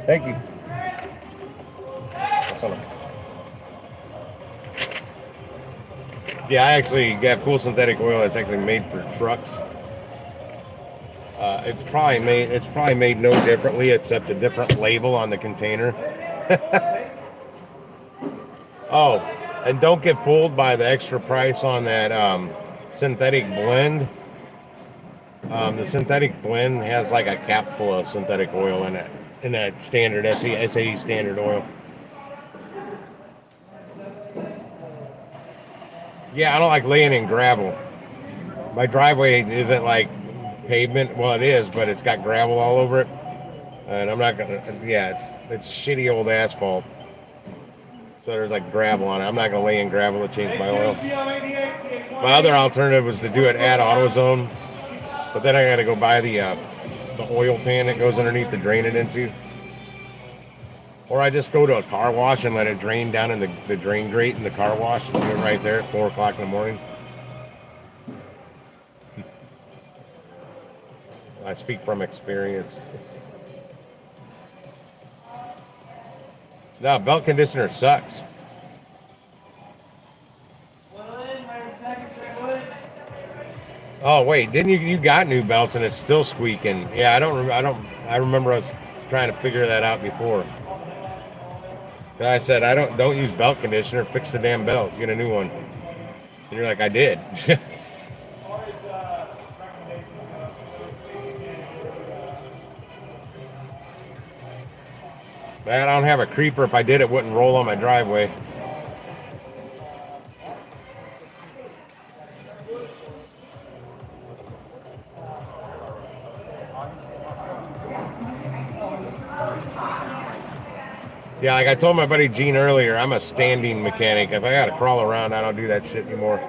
Thank you. Yeah, I actually got full synthetic oil that's actually made for trucks. It's probably made no differently except a different label on the container. Oh, and don't get fooled by the extra price on that synthetic blend. The synthetic blend has like a cap full of synthetic oil in it, in that standard SAE standard oil. Yeah, I don't like laying in gravel. My driveway isn't like pavement. Well, it is, but it's got gravel all over it, and I'm not gonna. Yeah, it's shitty old asphalt. So there's like gravel on it. I'm not gonna lay in gravel to change my oil. My other alternative was to do it at AutoZone, but then I got to go buy the oil pan that goes underneath to drain it into. Or I just go to a car wash and let it drain down in the drain grate in the car wash and do it right there at 4 o'clock in the morning. I speak from experience. No, belt conditioner sucks. Oh wait, didn't you got new belts and it's still squeaking? Yeah, I remember us trying to figure that out before. I said I don't use belt conditioner, fix the damn belt, get a new one. And you're like, I did. Man, I don't have a creeper. If I did, it wouldn't roll on my driveway. Yeah, like I told my buddy Gene earlier, I'm a standing mechanic. If I gotta crawl around, I don't do that shit anymore.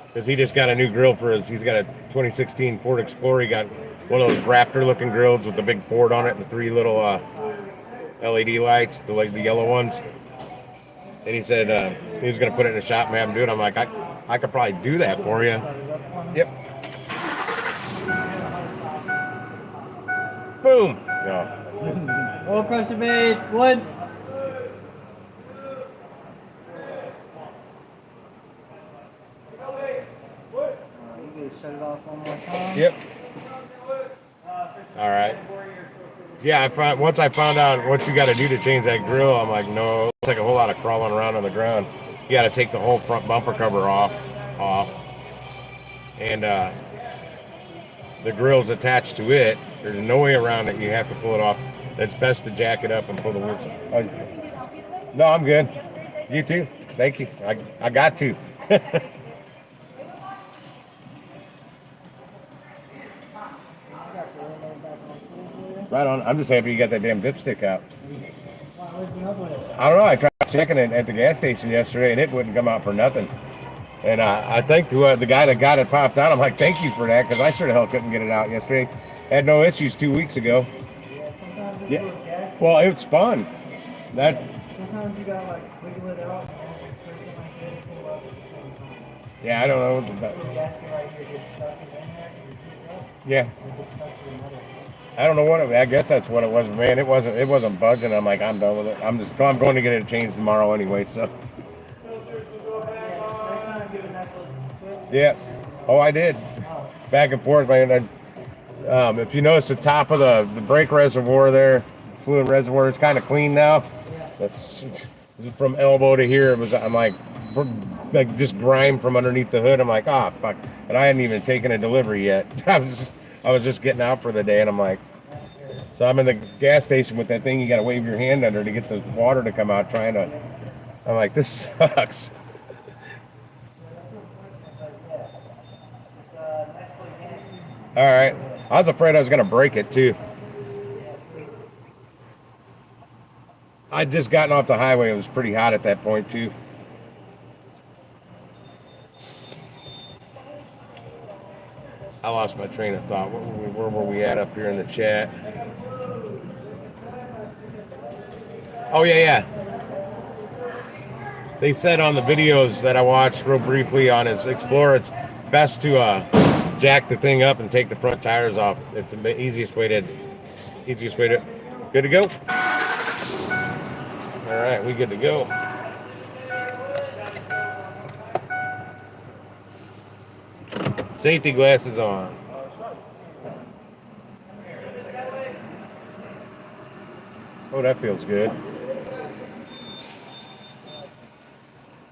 Because he just got a new grill for he's got a 2016 Ford Explorer. He got one of those Raptor-looking grills with the big Ford on it and the 3 little LED lights, the yellow ones. And he said he was gonna put it in the shop and have him do it. I'm like, I could probably do that for you. Yep. Boom. No. Oil pressure made. One. You guys shut it off one more time. Yep. All right. Yeah, once I found out what you got to do to change that grill, I'm like, no, it's like a whole lot of crawling around on the ground. you got to take the whole front bumper cover off, and the grill's attached to it. There's no way around it. You have to pull it off. It's best to jack it up and pull the wheels. No, I'm good. You too. Thank you. I got to. Right on. I'm just happy you got that damn dipstick out. I don't know. I tried checking it at the gas station yesterday, and it wouldn't come out for nothing. And I think the guy that got it popped out, I'm like, thank you for that, because I sure the hell couldn't get it out yesterday. Had no issues 2 weeks ago. Yeah, sometimes it's Yeah. Well, it spun. That. Sometimes you gotta like wiggle it out and twist it like this, pull up at the same time. Yeah, I don't know. This gasket right here gets stuck in there because it heats up. Yeah. It gets stuck to the metal. I don't know what I guess that's what it was, man. It wasn't budging. I'm like, I'm done with it. I'm going to get it changed tomorrow anyway. So. Yeah. Oh, I did. Back and forth, man. If you notice the top of the brake reservoir there, fluid reservoir, it's kind of clean now. That's from elbow to here. I'm like just grime from underneath the hood. I'm like, ah, fuck. And I hadn't even taken a delivery yet. I was just getting out for the day, and I'm like, so I'm in the gas station with that thing you got to wave your hand under to get the water to come out. I'm like, this sucks. All right. I was afraid I was going to break it, too. I'd just gotten off the highway. It was pretty hot at that point, too. I lost my train of thought. Where were we at up here in the chat? Oh, yeah. They said on the videos that I watched real briefly on his Explorer, it's best to jack the thing up and take the front tires off. It's the easiest way to. Good to go. All right, we good to go. Safety glasses on. Oh, that feels good.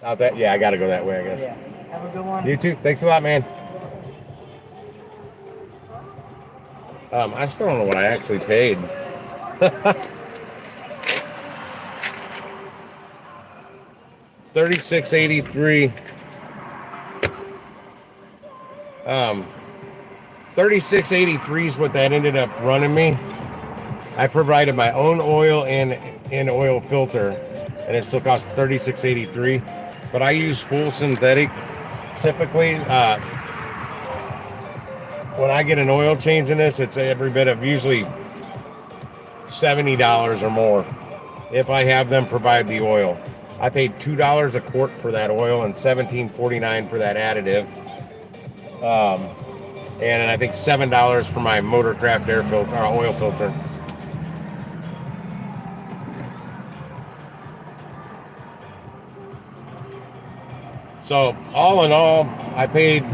Out that, yeah, I gotta go that way, I guess. Yeah. Have a good one. You too. Thanks a lot, man. I still don't know what I actually paid. $36.83. $36.83 is what that ended up running me. I provided my own oil and oil filter, and it still cost $36.83. But I use full synthetic typically. When I get an oil change in this, it's every bit of usually $70 or more if I have them provide the oil. I paid $2 a quart for that oil and $17.49 for that additive. And I think $7 for my Motorcraft air filter or oil filter. So all in all, I paid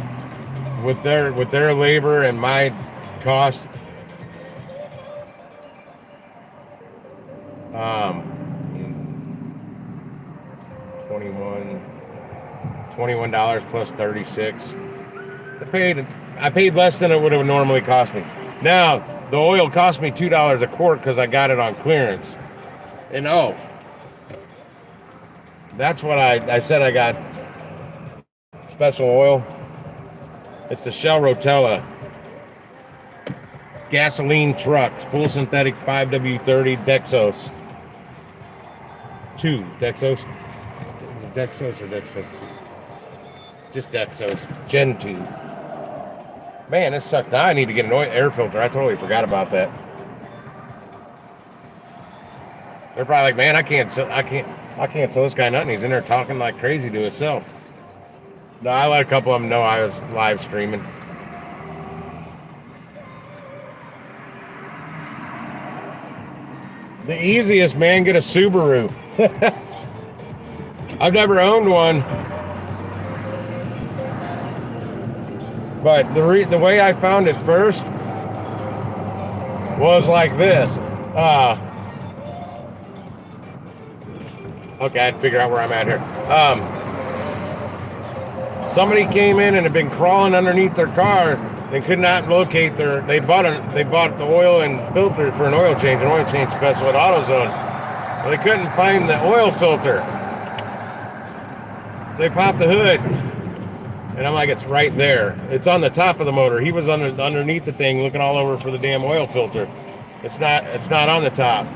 with their labor and my cost. $21 plus 36. I paid less than it would have normally cost me. Now the oil cost me $2 a quart because I got it on clearance. And that's what I said I got special oil. It's the Shell Rotella gasoline truck, full synthetic 5W30 Dexos. 2 Dexos. Dexos or Dexos? Just Dexos. Gen 2. Man, this sucks. Now I need to get an air filter. I totally forgot about that. They're probably like, man, I can't sell this guy nothing. He's in there talking like crazy to himself. No, I let a couple of them know I was live streaming. The easiest, man, get a Subaru. I've never owned one. But the way I found it first was like this. Okay, I'd figure out where I'm at here. Somebody came in and had been crawling underneath their car and could not locate their. They bought the oil and filter for an oil change special at AutoZone. Well, they couldn't find the oil filter. They popped the hood, and I'm like, it's right there. It's on the top of the motor. He was underneath the thing, looking all over for the damn oil filter. It's not on the top.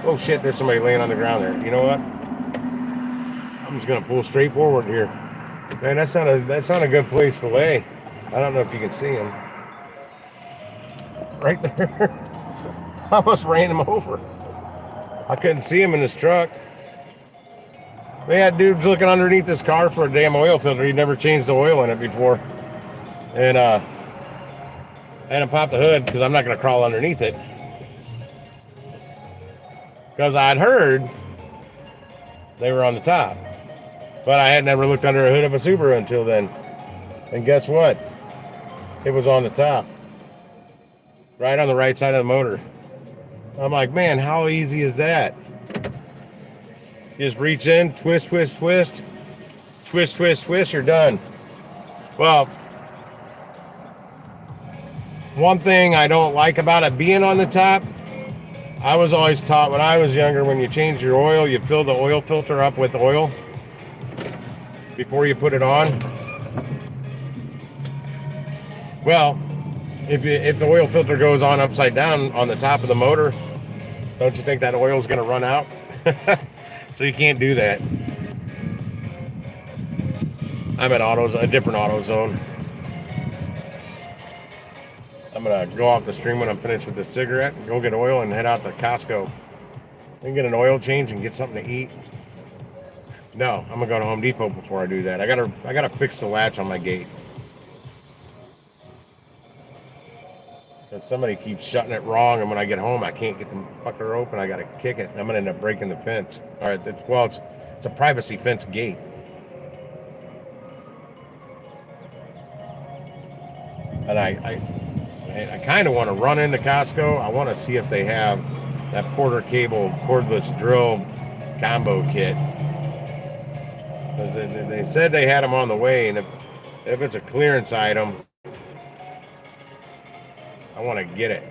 Oh shit! There's somebody laying on the ground there. You know what? I'm just gonna pull straight forward here. Man, that's not a good place to lay. I don't know if you can see him. Right there. I almost ran him over. I couldn't see him in his truck. They had dudes looking underneath this car for a damn oil filter. He'd never changed the oil in it before. And I had him pop the hood because I'm not gonna crawl underneath it. Because I'd heard they were on the top. But I had never looked under a hood of a Subaru until then. And guess what? It was on the top. Right on the right side of the motor. I'm like, man, how easy is that? Just reach in, twist, twist, twist. Twist, twist, twist, you're done. Well, one thing I don't like about it being on the top, I was always taught when I was younger, when you change your oil, you fill the oil filter up with oil before you put it on. Well, if the oil filter goes on upside down on the top of the motor, don't you think that oil is going to run out? So you can't do that. I'm at a different AutoZone. I'm going to go off the stream when I'm finished with this cigarette, go get oil, and head out to Costco and get an oil change and get something to eat. No, I'm gonna go to Home Depot before I do that. I gotta fix the latch on my gate. Because somebody keeps shutting it wrong, and when I get home, I can't get the fucker open. I gotta kick it. I'm gonna end up breaking the fence. All right, it's a privacy fence gate. And I kind of want to run into Costco. I want to see if they have that Porter Cable cordless drill combo kit. Because they said they had them on the way, and if it's a clearance item, I want to get it.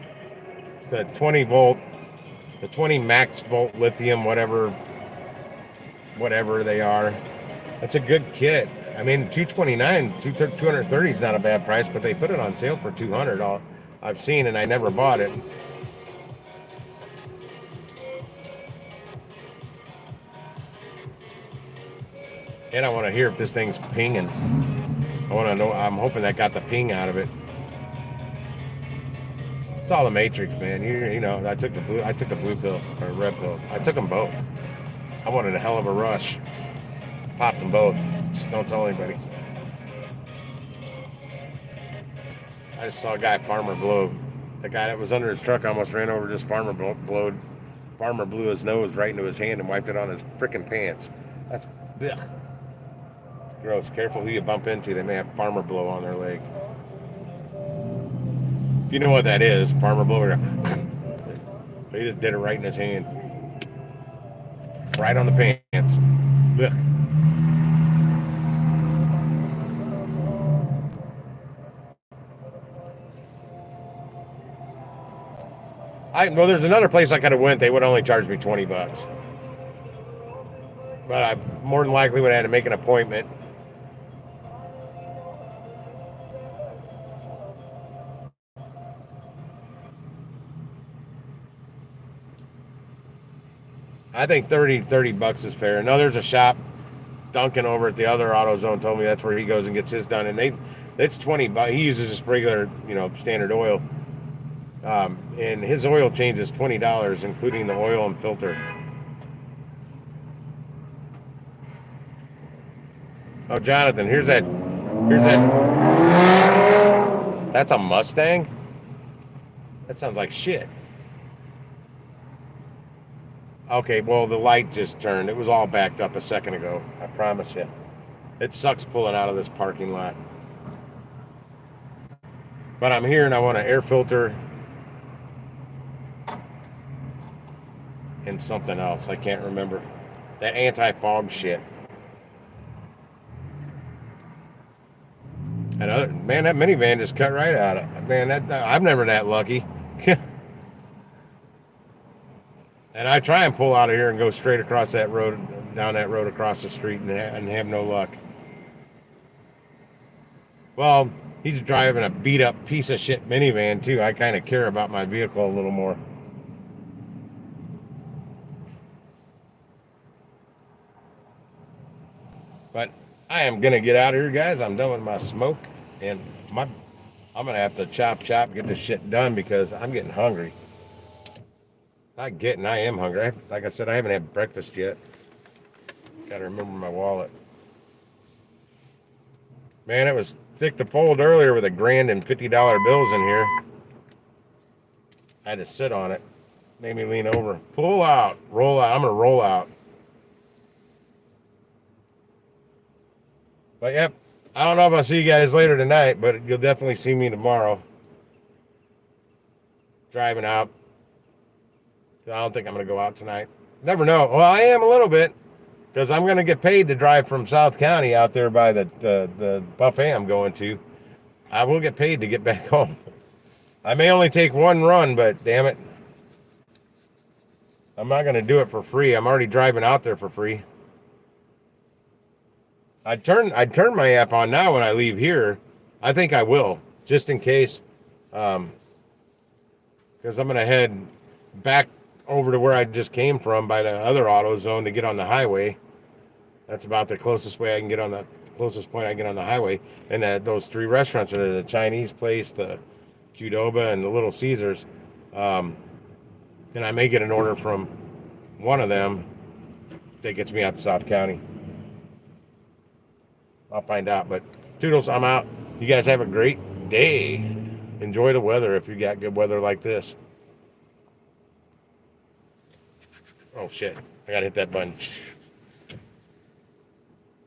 It's the 20 volt, the 20 max volt lithium, whatever they are. It's a good kit. I mean, 229, 230 is not a bad price, but they put it on sale for 200. I've seen, and I never bought it. And I want to hear if this thing's pinging. I want to know. I'm hoping that got the ping out of it. It's all the Matrix, man. You know, I took the blue pill or red pill. I took them both. I wanted a hell of a rush. Popped them both. Just don't tell anybody. I just saw a guy Farmer blow. The guy that was under his truck almost ran over. Just Farmer blew his nose right into his hand and wiped it on his freaking pants. That's ugh. Gross. Careful who you bump into. They may have Farmer blow on their leg. If you know what that is, Farmer blow. He just did it right in his hand. Right on the pants. Ugh. Well, there's another place I could have went. They would only charge me $20. But I more than likely would have had to make an appointment. I think 30 bucks is fair. Now there's a shop, Duncan over at the other AutoZone told me that's where he goes and gets his done, and it's 20 bucks. He uses just regular, standard oil, and his oil change is $20, including the oil and filter. Oh, Jonathan, here's that. That's a Mustang? That sounds like shit. Okay, well, the light just turned. It was all backed up a second ago. I promise you. It sucks pulling out of this parking lot. But I'm here and I want an air filter and something else. I can't remember. That anti-fog shit. And man, that minivan just cut right out of it. Man, I'm never that lucky. And I try and pull out of here and go straight across that road, down that road across the street, and have no luck. Well, he's driving a beat up piece of shit minivan too. I kind of care about my vehicle a little more. But I am gonna get out of here, guys. I'm done with my smoke, and I'm gonna have to chop, get this shit done because I'm getting hungry. I am hungry. Like I said, I haven't had breakfast yet. Gotta remember my wallet. Man, it was thick to fold earlier with $1,000 and $50 bills in here. I had to sit on it. Made me lean over. Pull out. Roll out. I'm gonna roll out. But yep, I don't know if I'll see you guys later tonight, but you'll definitely see me tomorrow. Driving out. I don't think I'm going to go out tonight. Never know. Well, I am a little bit, because I'm going to get paid to drive from South County out there by the buffet I'm going to. I will get paid to get back home. I may only take one run, but damn it, I'm not going to do it for free. I'm already driving out there for free. I'd turn my app on now when I leave here. I think I will, just in case, because I'm going to head back over to where I just came from by the other AutoZone to get on the highway. That's about the closest way I can get on the closest point I get on the highway. And those 3 restaurants are the Chinese place, the Qdoba, and the Little Caesars. And I may get an order from one of them that gets me out to South County. I'll find out. But toodles, I'm out. You guys have a great day. Enjoy the weather if you got good weather like this. Oh shit, I gotta hit that button.